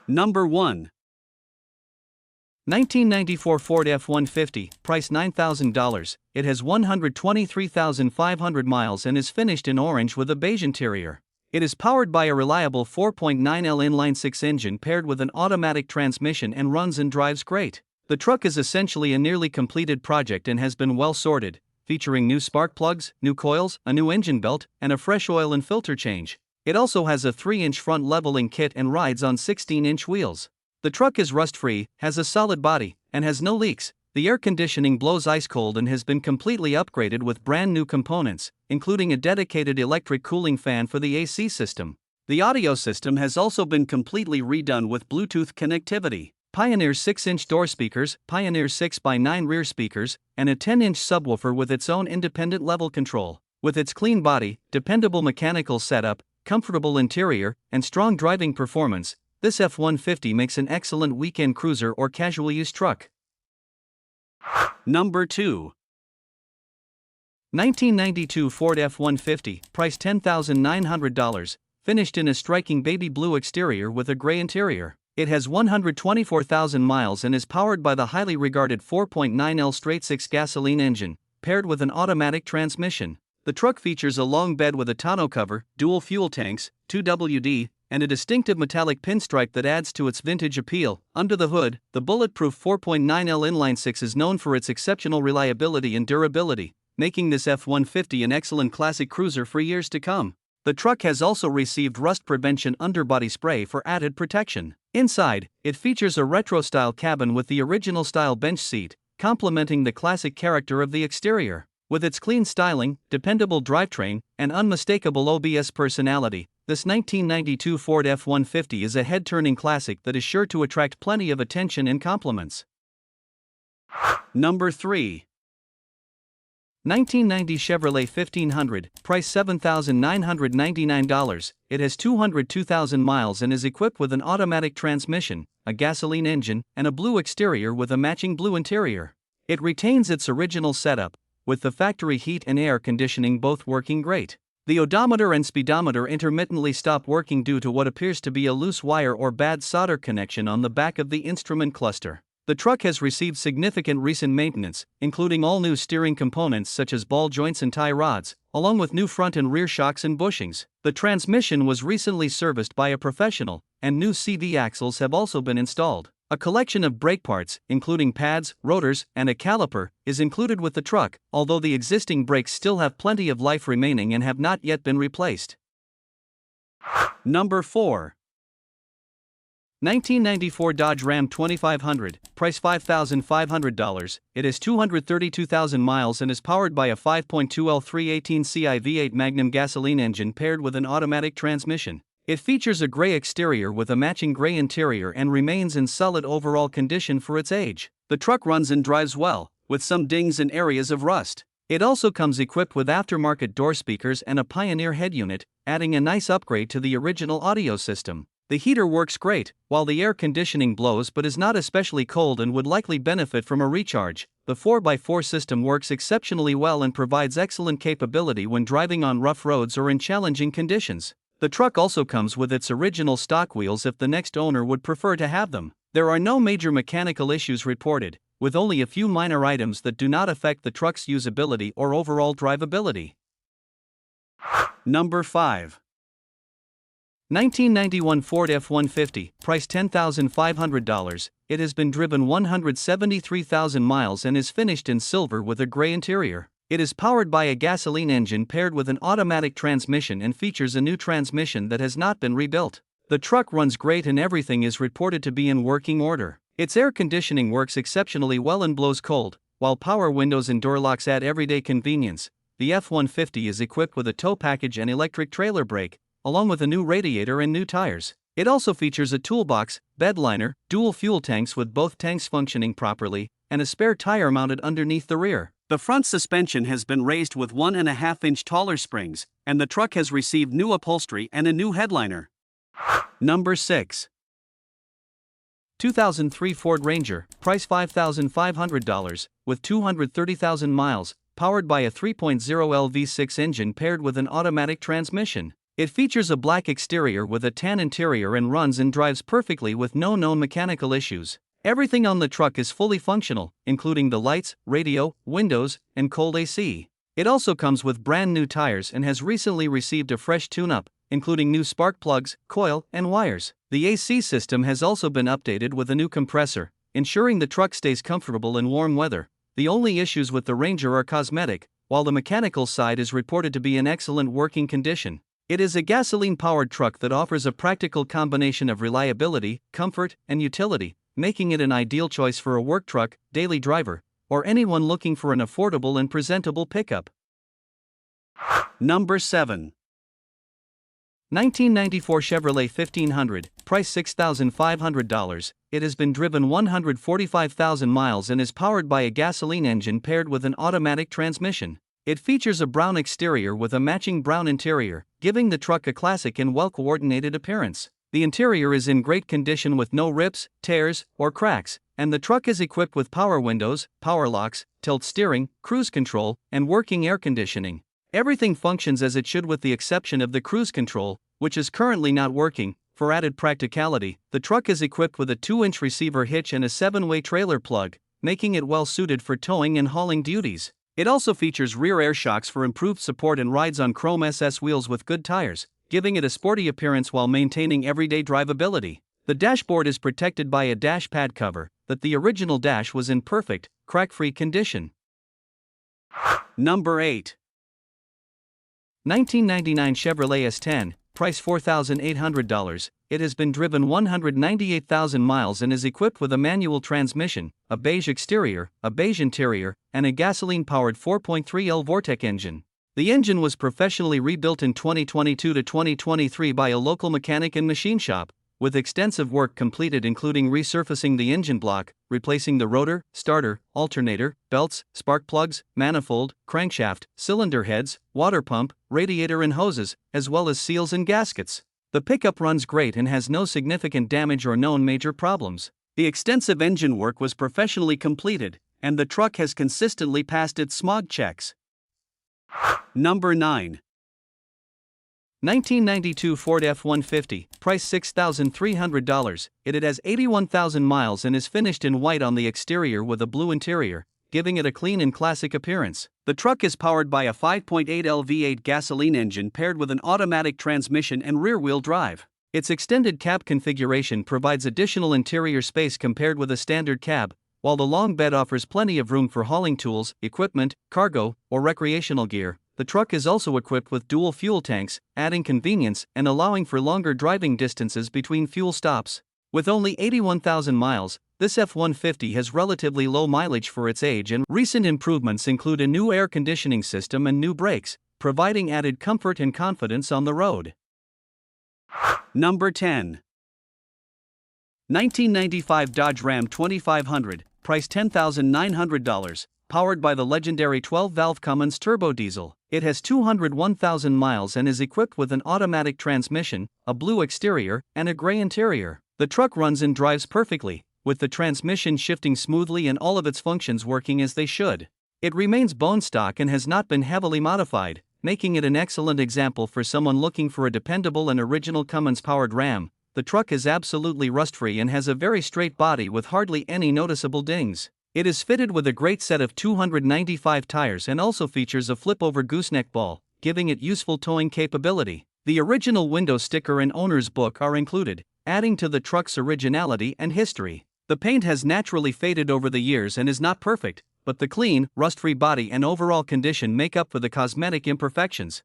Number 1. 1994 Ford F-150, price $9,000. It has 123,500 miles and is finished in orange with a beige interior. It is powered by a reliable 4.9L inline-6 engine paired with an automatic transmission and runs and drives great. The truck is essentially a nearly completed project and has been well sorted, featuring new spark plugs, new coils, a new engine belt, and a fresh oil and filter change. It also has a 3-inch front leveling kit and rides on 16-inch wheels. The truck is rust-free, has a solid body, and has no leaks. The air conditioning blows ice cold and has been completely upgraded with brand new components, including a dedicated electric cooling fan for the AC system. The audio system has also been completely redone with Bluetooth connectivity. Pioneer 6-inch door speakers, Pioneer 6x9 rear speakers, and a 10-inch subwoofer with its own independent level control. With its clean body, dependable mechanical setup, comfortable interior, and strong driving performance, this F-150 makes an excellent weekend cruiser or casual use truck. Number 2. 1992 Ford F-150, price $10,900, finished in a striking baby blue exterior with a gray interior. It has 124,000 miles and is powered by the highly regarded 4.9L straight-six gasoline engine, paired with an automatic transmission. The truck features a long bed with a tonneau cover, dual fuel tanks, 2 WD, and a distinctive metallic pinstripe that adds to its vintage appeal. Under the hood, the bulletproof 4.9L inline-6 is known for its exceptional reliability and durability, making this F-150 an excellent classic cruiser for years to come. The truck has also received rust prevention underbody spray for added protection. Inside, it features a retro-style cabin with the original-style bench seat, complementing the classic character of the exterior. With its clean styling, dependable drivetrain, and unmistakable OBS personality, this 1992 Ford F-150 is a head-turning classic that is sure to attract plenty of attention and compliments. Number 3. 1990 Chevrolet 1500, price $7,999. It has 202,000 miles and is equipped with an automatic transmission, a gasoline engine, and a blue exterior with a matching blue interior. It retains its original setup, with the factory heat and air conditioning both working great. The odometer and speedometer intermittently stop working due to what appears to be a loose wire or bad solder connection on the back of the instrument cluster. The truck has received significant recent maintenance, including all new steering components such as ball joints and tie rods, along with new front and rear shocks and bushings. The transmission was recently serviced by a professional, and new CV axles have also been installed. A collection of brake parts, including pads, rotors, and a caliper, is included with the truck, although the existing brakes still have plenty of life remaining and have not yet been replaced. Number 4. 1994 Dodge Ram 2500, price $5,500. It has 232,000 miles and is powered by a 5.2L 318ci V8 Magnum gasoline engine paired with an automatic transmission. It features a gray exterior with a matching gray interior and remains in solid overall condition for its age. The truck runs and drives well, with some dings and areas of rust. It also comes equipped with aftermarket door speakers and a Pioneer head unit, adding a nice upgrade to the original audio system. The heater works great, while the air conditioning blows but is not especially cold and would likely benefit from a recharge. The 4x4 system works exceptionally well and provides excellent capability when driving on rough roads or in challenging conditions. The truck also comes with its original stock wheels if the next owner would prefer to have them. There are no major mechanical issues reported, with only a few minor items that do not affect the truck's usability or overall drivability. Number 5. 1991 Ford F-150, price $10,500. It has been driven 173,000 miles and is finished in silver with a gray interior. It is powered by a gasoline engine paired with an automatic transmission and features a new transmission that has not been rebuilt. The truck runs great and everything is reported to be in working order. Its air conditioning works exceptionally well and blows cold, while power windows and door locks add everyday convenience. The F-150 is equipped with a tow package and electric trailer brake, along with a new radiator and new tires. It also features a toolbox, bed liner, dual fuel tanks with both tanks functioning properly, and a spare tire mounted underneath the rear. The front suspension has been raised with 1.5-inch taller springs, and the truck has received new upholstery and a new headliner. Number 6. 2003 Ford Ranger, price $5,500, with 230,000 miles, powered by a 3.0L V6 engine paired with an automatic transmission. It features a black exterior with a tan interior and runs and drives perfectly with no known mechanical issues. Everything on the truck is fully functional, including the lights, radio, windows, and cold AC. It also comes with brand new tires and has recently received a fresh tune-up, including new spark plugs, coil, and wires. The AC system has also been updated with a new compressor, ensuring the truck stays comfortable in warm weather. The only issues with the Ranger are cosmetic, while the mechanical side is reported to be in excellent working condition. It is a gasoline-powered truck that offers a practical combination of reliability, comfort, and utility, making it an ideal choice for a work truck, daily driver, or anyone looking for an affordable and presentable pickup. Number 7. 1994 Chevrolet 1500, price $6,500. It has been driven 145,000 miles and is powered by a gasoline engine paired with an automatic transmission. It features a brown exterior with a matching brown interior, giving the truck a classic and well-coordinated appearance. The interior is in great condition with no rips, tears, or cracks, and the truck is equipped with power windows, power locks, tilt steering, cruise control, and working air conditioning. Everything functions as it should with the exception of the cruise control, which is currently not working. For added practicality, the truck is equipped with a 2-inch receiver hitch and a 7-way trailer plug, making it well suited for towing and hauling duties. It also features rear air shocks for improved support and rides on chrome SS wheels with good tires, giving it a sporty appearance while maintaining everyday drivability. The dashboard is protected by a dash pad cover, but the original dash was in perfect, crack-free condition. Number 8. 1999 Chevrolet S10, price $4,800. It has been driven 198,000 miles and is equipped with a manual transmission, a beige exterior, a beige interior, and a gasoline-powered 4.3L Vortec engine. The engine was professionally rebuilt in 2022 to 2023 by a local mechanic and machine shop, with extensive work completed including resurfacing the engine block, replacing the rotor, starter, alternator, belts, spark plugs, manifold, crankshaft, cylinder heads, water pump, radiator and hoses, as well as seals and gaskets. The pickup runs great and has no significant damage or known major problems. The extensive engine work was professionally completed, and the truck has consistently passed its smog checks. Number 9. 1992 Ford F-150, price $6,300. It has 81,000 miles and is finished in white on the exterior with a blue interior, giving it a clean and classic appearance. The truck is powered by a 5.8L V8 gasoline engine paired with an automatic transmission and rear-wheel drive. Its extended cab configuration provides additional interior space compared with a standard cab, while the long bed offers plenty of room for hauling tools, equipment, cargo, or recreational gear. The truck is also equipped with dual fuel tanks, adding convenience and allowing for longer driving distances between fuel stops. With only 81,000 miles, this F-150 has relatively low mileage for its age, and recent improvements include a new air conditioning system and new brakes, providing added comfort and confidence on the road. Number 10. 1995 Dodge Ram 2500, price $10,900. Powered by the legendary 12-valve Cummins turbo diesel. It has 201,000 miles and is equipped with an automatic transmission, a blue exterior, and a gray interior. The truck runs and drives perfectly, with the transmission shifting smoothly and all of its functions working as they should. It remains bone stock and has not been heavily modified, making it an excellent example for someone looking for a dependable and original Cummins-powered Ram. The truck is absolutely rust-free and has a very straight body with hardly any noticeable dings. It is fitted with a great set of 295 tires and also features a flip-over gooseneck ball, giving it useful towing capability. The original window sticker and owner's book are included, adding to the truck's originality and history. The paint has naturally faded over the years and is not perfect, but the clean, rust-free body and overall condition make up for the cosmetic imperfections.